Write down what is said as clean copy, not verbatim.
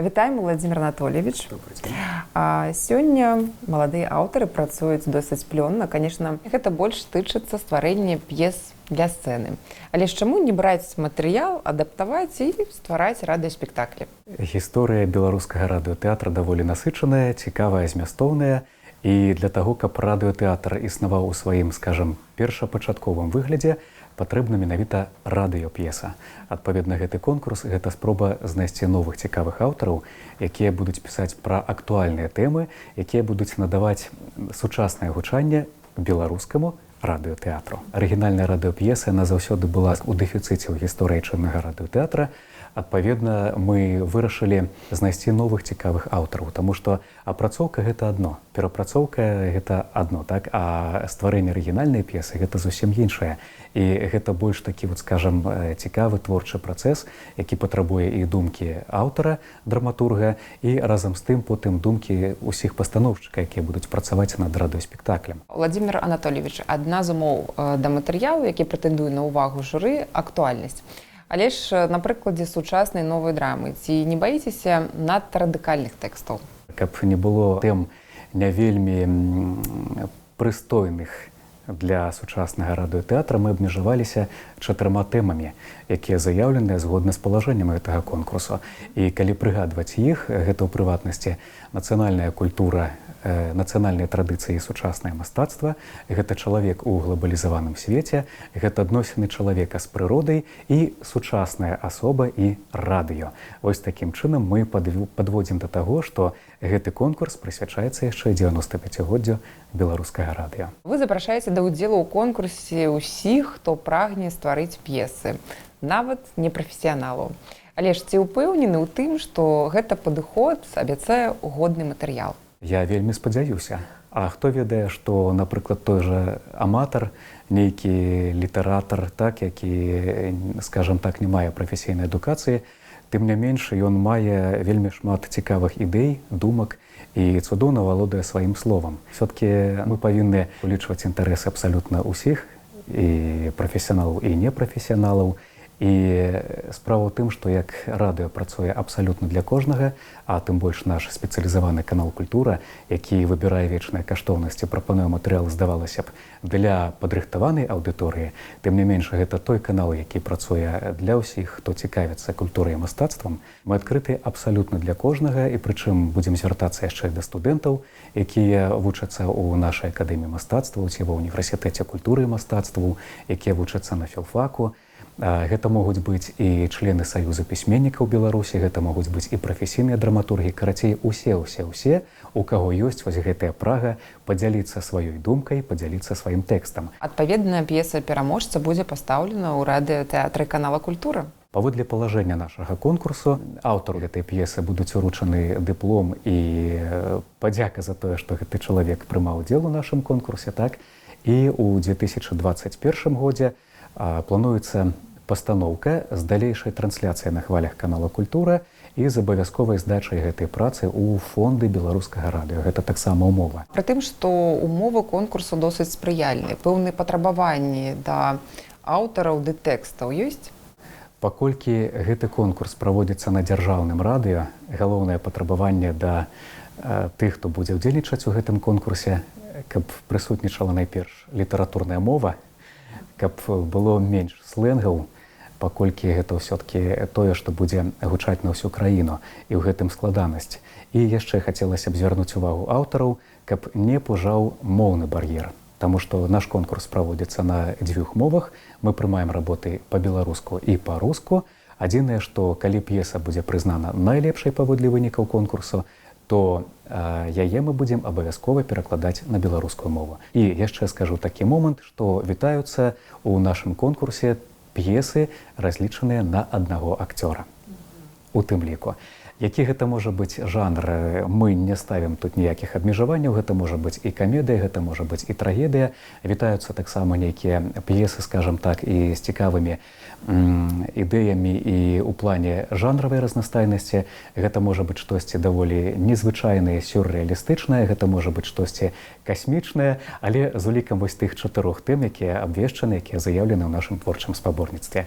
Вітаем, Владимир Анатольевич. Сёння маладыя аўтары працуюць досыць плённа. Конечно, гэта больш тычыцца стварэння п'ес для сцэны. Але ж чаму не браць матэрыял, адаптаваць і ствараць радыёспектаклі? Гісторыя беларускага радыётэатра даволі насычаная, цікавая, змястоўная. І для таго, каб радыётэатр існаваў у сваім, скажам, першапачатковым выглядзе, патрэбна менавіта радыёп'еса. Адпаведна, гэты конкурс – гэта спроба знайсці новых цікавых аўтараў, якія будуць пісаць пра актуальныя тэмы, якія будуць надаваць сучаснае гучанне беларускаму радыётэатру. Арыгінальная радыёп'еса, яна заўсёды была ў дэфіцыце ў гісторыі чыннага радыётэатра. Адпаведна, мы вырашылі знайсці новых цікавых аўтараў, таму што апрацоўка – гэта адно, перапрацоўка – гэта адно, так? А стварэнне арыгінальнай п'есы – гэта зусім іншае. І гэта больш такі, скажам, цікавы творчы працэс, які патрабуе і думкі аўтара, драматурга, і разам з тым потым думкі ўсіх пастаноўшчыкаў, якія будуць працаваць над радыёспектаклем. Владимир Анатольевич, адна з умоў да матэрыялу, які прэтэндуе на ўвагу журы – актуальнасць. Але ж на прыкладзе сучаснай новай драмы, ці не баіцеся надта радыкальных тэкстаў? Каб не было тэм не вельмі прыстойных для сучаснага радыётэатра, мы абмежаваліся 4 тэмамі, якія заяўленыя згодна з палажэннем гэтага конкурсу. І калі прыгадваць іх, гэта ў прыватнасці нацыянальная культура, нацыянальныя традыцыі і сучаснае мастацтва, гэта чалавек у глобалізаваным свеце, гэта адносіны чалавека з прыродай і сучасная асоба і радыё. Вось такім чынам мы падводзім да таго, што гэты конкурс прысвячаецца яшчэ 95-годдзю беларускага радыё. Вы запрашаеце да ўдзелу ў конкурсе ўсіх, хто прагне стварыць п'есы, нават непрафесіяналаў. Але ж ці ўпэўнены ў тым, што гэта падыход абяцае годны матэрыял? Я вельмі спадзяюся. А хто ведае, што, напрыклад, той жа аматар, нейкі літаратар, так, які, скажам так, не мае прафесійнай адукацыі, тым не менш, ён мае вельмі шмат цікавых ідэй, думак і цудоўна валодае сваім словам. Все-таки мы павінны улічваць інтарэсы абсалютна ўсіх, і прафесіяналаў, і непрафесіяналаў. І справа ў тым, што як радыё працуе абсалютна для кожнага, а тым больш наш спецыялізаваны канал «Культура», які выбірае вечныя каштоўнасці, прапануе матэрыял, здавалася б, для падрыхтаванай аўдыторыі, тым не менш, гэта той канал, які працуе для ўсіх, хто цікавіцца культурай і мастацтвам. Мы адкрыты абсалютна для кожнага, і прычым будзем звяртацца яшчэ да студэнтаў, якія вучацца ў нашай акадэміі мастацтваў ці ва ўніверсітэце культуры і мастацтваў, якія вучацца на філфаку. Гэта могуць быць і члены Саюза пісьменнікаў Беларусі, гэта могуць быць і прафесійныя драматургі, карацей, усе, у каго ёсць вось гэтая прага падзяліцца сваёй думкай, падзяліцца сваім тэкстам. Адпаведная п'еса-пераможца будзе пастаўлена ў радыётэатры канала «Культура». Паводле палажэння нашага конкурсу, аўтару гэтай п'есы будуць уручаны дыплом і падзяка за тое, што гэты чалавек прымаў удзел у нашым конкурсе, так? І ў 2021 годзе плануецца пастаноўка з далейшай трансляцыяй на хвалях канала «Культура» і з абавязковай здачай гэтай працы ў фонды беларускага радыё. Гэта таксама умова. Пры тым, што умовы конкурсу досыць спрыяльныя, пэўныя патрабаванні да аўтараў ды тэкстаў ёсць? Паколькі гэты конкурс праводзіцца на дзяржаўным радыё, галоўнае патрабаванне да тых, хто будзе ўдзельнічаць у гэтым конкурсе, каб прысутнічала найперш літаратурная мова, каб было менш сленгаў, паколькі гэта ўсё-ткі тое, што будзе гучаць на ўсю краіну, і ў гэтым складанасць. І яшчэ хацелася б звярнуць увагу аўтараў, каб не пужаў моўны бар'ер, таму што наш конкурс праводзіцца на 2 мовах, мы прымаем работы па-беларуску і па-руску. Адзінае, што калі п'еса будзе прызнана найлепшай паводле вынікаў конкурсу, то яе мы будзем абавязкова перакладаць на беларускую мову. І яшчэ скажу такі момант, што вітаюцца ў нашым конкурсе п'есы, разлічаныя на аднаго акцёра. У тым ліку. Які гэта можа быць жанр, мы не ставім тут ніякіх абмежаванняў, гэта можа быць і камедыя, гэта можа быць і трагедыя. Вітаюцца таксама нейкія п'есы, скажам так, і з цікавымі ідэямі і ў плане жанравай разнастайнасці. Гэта можа быць штосьці даволі незвычайнае, сюррэалістычнае, гэта можа быць штосьці касмічнае, але з улікам вось тых 4 тэм, якія абвешчаны, якія заяўлены ў нашым творчым спаборніцтве.